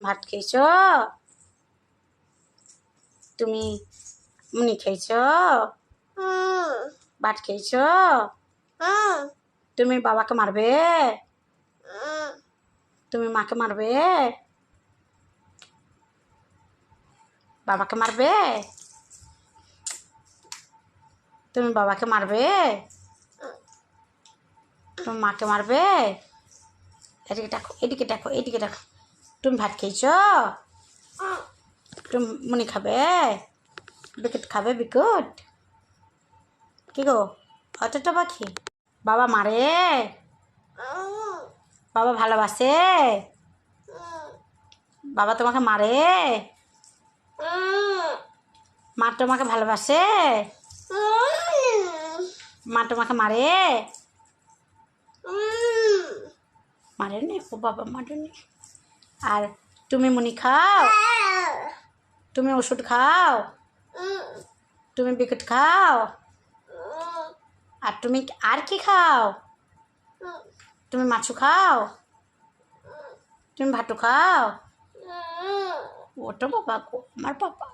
ভাত খেয়েছ? তুমি মুনি খেয়েছ? ভাত খেয়েছ? তুমি বাবাকে মারবে? তুমি মাকে মারবে? বাবাকে মারবে? তুমি বাবাকে মারবে? তুমি মাকে মারবে? এদিকে দেখো, এদিকে দেখো, এদিকে দেখো। তুমি ভাত খেয়েছ? তুমি মুনি খাবে? বিকুট খাবে? বিকুট কি গো অতটা পাখি? বাবা মারে? বাবা ভালোবাসে? বাবা তোমাকে মারে? মা তোমাকে ভালোবাসে? মা তোমাকে মারে? মারেনি? ও বাবা মারেনি। আর তুমি মুনি খাও? তুমি ওষুধ খাও? তুমি বিকুট খাও? আর তুমি আর কি খাও? তুমি মাছু খাও? তুমি ভাতু খাও? ওটা বাবা গো, আমার বাবা।